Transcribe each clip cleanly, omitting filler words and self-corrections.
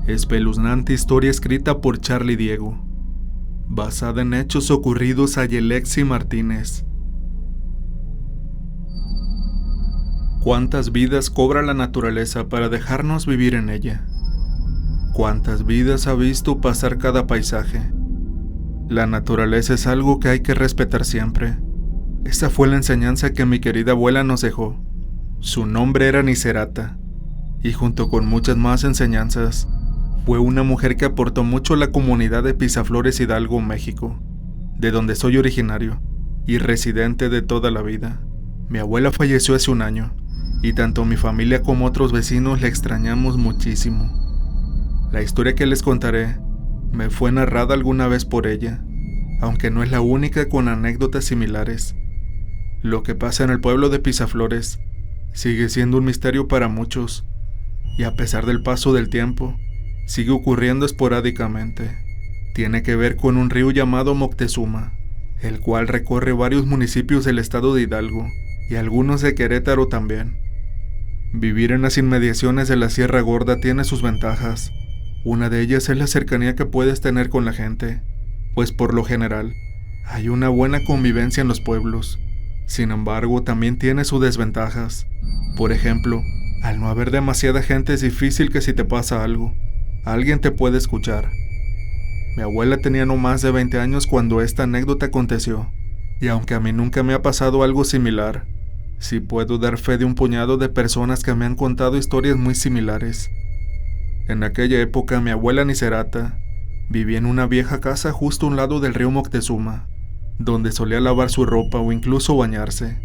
Espeluznante historia escrita por Charlie Diego, basada en hechos ocurridos a Yelexi Martínez. ¿Cuántas vidas cobra la naturaleza para dejarnos vivir en ella? ¿Cuántas vidas ha visto pasar cada paisaje? La naturaleza es algo que hay que respetar siempre. Esa fue la enseñanza que mi querida abuela nos dejó. Su nombre era Nicerata, y junto con muchas más enseñanzas, fue una mujer que aportó mucho a la comunidad de Pisaflores, Hidalgo, México, de donde soy originario y residente de toda la vida. Mi abuela falleció hace un año, y tanto mi familia como otros vecinos la extrañamos muchísimo. La historia que les contaré me fue narrada alguna vez por ella, aunque no es la única con anécdotas similares. Lo que pasa en el pueblo de Pisaflores sigue siendo un misterio para muchos, y a pesar del paso del tiempo, sigue ocurriendo esporádicamente. Tiene que ver con un río llamado Moctezuma, el cual recorre varios municipios del estado de Hidalgo y algunos de Querétaro también. Vivir en las inmediaciones de la Sierra Gorda tiene sus ventajas. Una de ellas es la cercanía que puedes tener con la gente, pues por lo general hay una buena convivencia en los pueblos. Sin embargo, también tiene sus desventajas. Por ejemplo, al no haber demasiada gente es difícil que si te pasa algo, alguien te puede escuchar. Mi abuela tenía no más de 20 años cuando esta anécdota aconteció, y aunque a mí nunca me ha pasado algo similar, sí puedo dar fe de un puñado de personas que me han contado historias muy similares. En aquella época mi abuela Nicerata vivía en una vieja casa justo a un lado del río Moctezuma, donde solía lavar su ropa o incluso bañarse,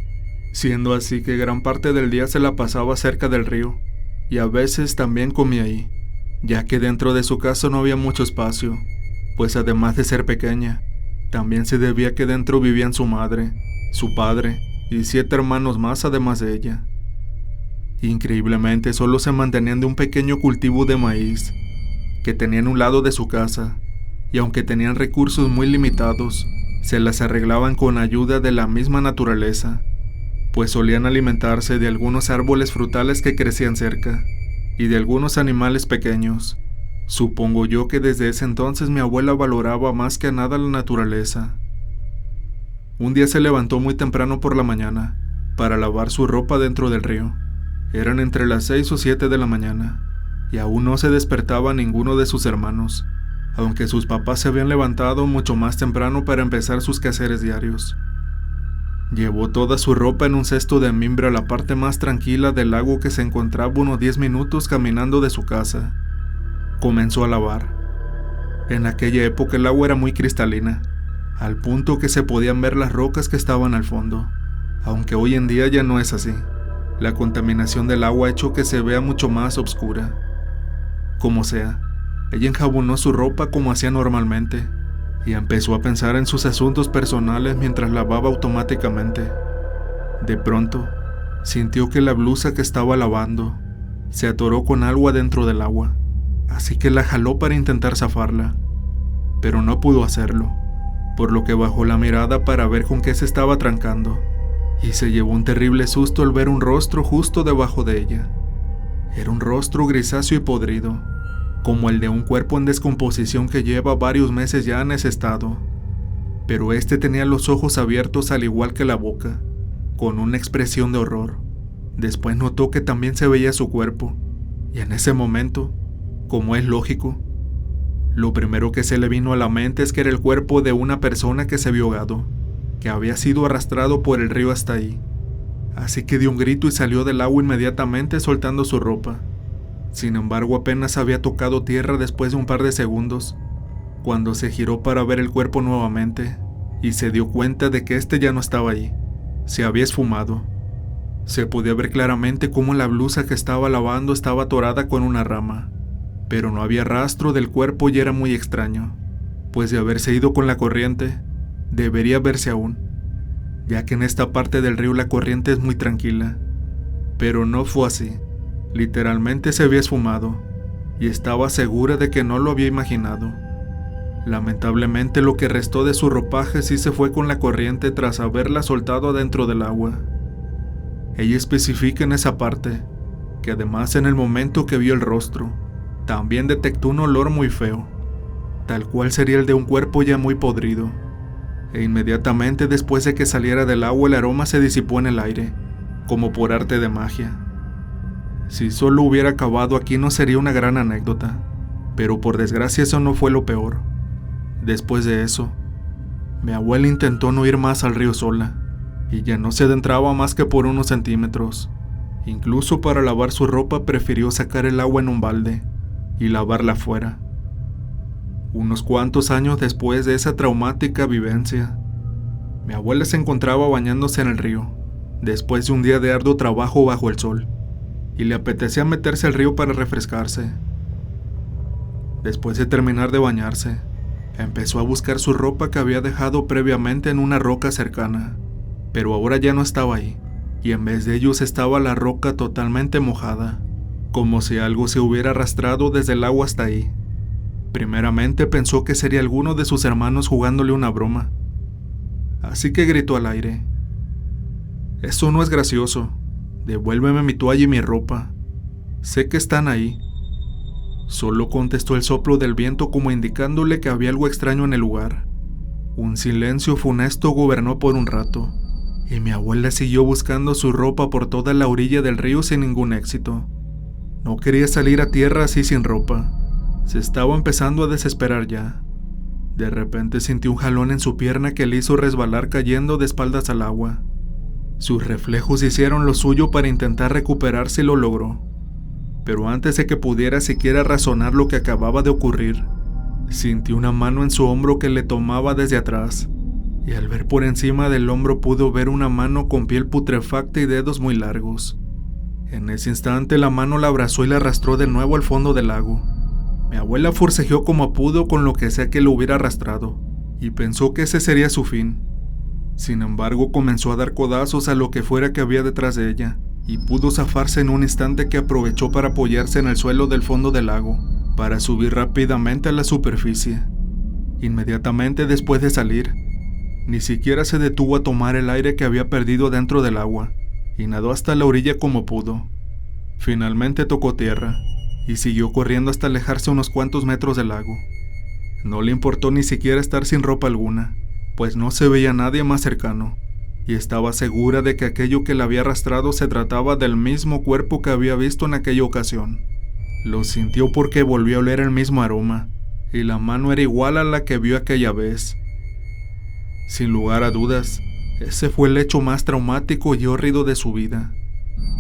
siendo así que gran parte del día se la pasaba cerca del río, y a veces también comía ahí, ya que dentro de su casa no había mucho espacio, pues además de ser pequeña, también se debía que dentro vivían su madre, su padre y 7 hermanos más además de ella. Increíblemente solo se mantenían de un pequeño cultivo de maíz, que tenían a un lado de su casa, y aunque tenían recursos muy limitados, se las arreglaban con ayuda de la misma naturaleza, pues solían alimentarse de algunos árboles frutales que crecían cerca, y de algunos animales pequeños. Supongo yo que desde ese entonces mi abuela valoraba más que a nada la naturaleza. Un día se levantó muy temprano por la mañana, para lavar su ropa dentro del río. Eran entre las 6 o 7 de la mañana, y aún no se despertaba ninguno de sus hermanos, aunque sus papás se habían levantado mucho más temprano para empezar sus quehaceres diarios. Llevó toda su ropa en un cesto de mimbre a la parte más tranquila del lago que se encontraba unos 10 minutos caminando de su casa. Comenzó a lavar. En aquella época el agua era muy cristalina, al punto que se podían ver las rocas que estaban al fondo, aunque hoy en día ya no es así. La contaminación del agua ha hecho que se vea mucho más oscura. Como sea, ella enjabonó su ropa como hacía normalmente, y empezó a pensar en sus asuntos personales mientras lavaba automáticamente. De pronto, sintió que la blusa que estaba lavando se atoró con algo adentro del agua, así que la jaló para intentar zafarla, pero no pudo hacerlo, por lo que bajó la mirada para ver con qué se estaba trancando, y se llevó un terrible susto al ver un rostro justo debajo de ella. Era un rostro grisáceo y podrido, como el de un cuerpo en descomposición que lleva varios meses ya en ese estado, pero este tenía los ojos abiertos al igual que la boca, con una expresión de horror. Después notó que también se veía su cuerpo, y en ese momento, como es lógico, lo primero que se le vino a la mente es que era el cuerpo de una persona que se había ahogado, que había sido arrastrado por el río hasta ahí. Así que dio un grito y salió del agua inmediatamente soltando su ropa. Sin embargo, apenas había tocado tierra después de un par de segundos, cuando se giró para ver el cuerpo nuevamente, y se dio cuenta de que este ya no estaba ahí. Se había esfumado. Se podía ver claramente cómo la blusa que estaba lavando estaba atorada con una rama, pero no había rastro del cuerpo y era muy extraño, pues de haberse ido con la corriente, debería verse aún, ya que en esta parte del río la corriente es muy tranquila. Pero no fue así. Literalmente se había esfumado, y estaba segura de que no lo había imaginado. Lamentablemente lo que restó de su ropaje sí se fue con la corriente tras haberla soltado adentro del agua. Ella especifica en esa parte que además en el momento que vio el rostro, También detectó un olor muy feo, tal cual sería el de un cuerpo ya muy podrido, e inmediatamente después de que saliera del agua el aroma se disipó en el aire, como por arte de magia. Si solo hubiera acabado aquí no sería una gran anécdota, pero por desgracia eso no fue lo peor. Después de eso, mi abuela intentó no ir más al río sola, y ya no se adentraba más que por unos centímetros. Incluso para lavar su ropa prefirió sacar el agua en un balde y lavarla afuera. Unos cuantos años después de esa traumática vivencia, mi abuela se encontraba bañándose en el río, después de un día de arduo trabajo bajo el sol, y le apetecía meterse al río para refrescarse. Después de terminar de bañarse, empezó a buscar su ropa que había dejado previamente en una roca cercana, pero ahora ya no estaba ahí, y en vez de ellos estaba la roca totalmente mojada, como si algo se hubiera arrastrado desde el agua hasta ahí. Primeramente pensó que sería alguno de sus hermanos jugándole una broma, así que gritó al aire: «Eso no es gracioso, devuélveme mi toalla y mi ropa, sé que están ahí». Solo contestó el soplo del viento como indicándole que había algo extraño en el lugar. Un silencio funesto gobernó por un rato, y mi abuela siguió buscando su ropa por toda la orilla del río sin ningún éxito. No quería salir a tierra así sin ropa. Se estaba empezando a desesperar ya. De repente sintió un jalón en su pierna que le hizo resbalar cayendo de espaldas al agua. Sus reflejos hicieron lo suyo para intentar recuperarse y lo logró. Pero antes de que pudiera siquiera razonar lo que acababa de ocurrir, sintió una mano en su hombro que le tomaba desde atrás, y al ver por encima del hombro pudo ver una mano con piel putrefacta y dedos muy largos. En ese instante la mano la abrazó y la arrastró de nuevo al fondo del lago. Mi abuela forcejeó como pudo con lo que sea que lo hubiera arrastrado, y pensó que ese sería su fin. Sin embargo, comenzó a dar codazos a lo que fuera que había detrás de ella, y pudo zafarse en un instante que aprovechó para apoyarse en el suelo del fondo del lago, para subir rápidamente a la superficie. Inmediatamente después de salir, ni siquiera se detuvo a tomar el aire que había perdido dentro del agua, y nadó hasta la orilla como pudo. Finalmente tocó tierra, y siguió corriendo hasta alejarse unos cuantos metros del lago. No le importó ni siquiera estar sin ropa alguna, pues no se veía nadie más cercano, y estaba segura de que aquello que la había arrastrado se trataba del mismo cuerpo que había visto en aquella ocasión. Lo sintió porque volvió a oler el mismo aroma, y la mano era igual a la que vio aquella vez. Sin lugar a dudas, ese fue el hecho más traumático y horrido de su vida.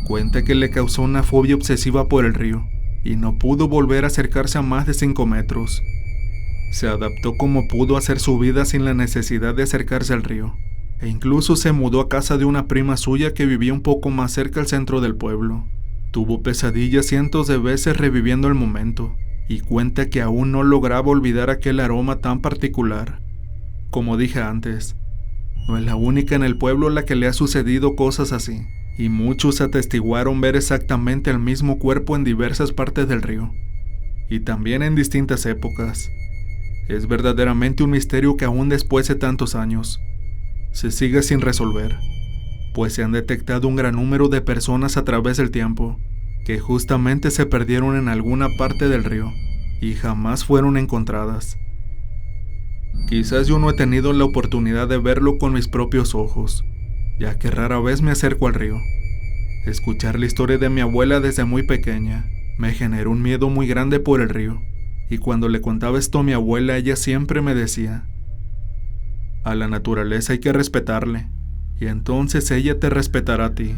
Cuenta que le causó una fobia obsesiva por el río, y no pudo volver a acercarse a más de 5 metros. Se adaptó como pudo a hacer su vida sin la necesidad de acercarse al río, e incluso se mudó a casa de una prima suya que vivía un poco más cerca al centro del pueblo. Tuvo pesadillas cientos de veces reviviendo el momento, y cuenta que aún no lograba olvidar aquel aroma tan particular. Como dije antes, no es la única en el pueblo a la que le ha sucedido cosas así, y muchos atestiguaron ver exactamente el mismo cuerpo en diversas partes del río, y también en distintas épocas. Es verdaderamente un misterio que aún después de tantos años se sigue sin resolver, pues se han detectado un gran número de personas a través del tiempo que justamente se perdieron en alguna parte del río y jamás fueron encontradas. Quizás yo no he tenido la oportunidad de verlo con mis propios ojos, ya que rara vez me acerco al río. Escuchar la historia de mi abuela desde muy pequeña me generó un miedo muy grande por el río, y cuando le contaba esto a mi abuela, ella siempre me decía: a la naturaleza hay que respetarle, y entonces ella te respetará a ti.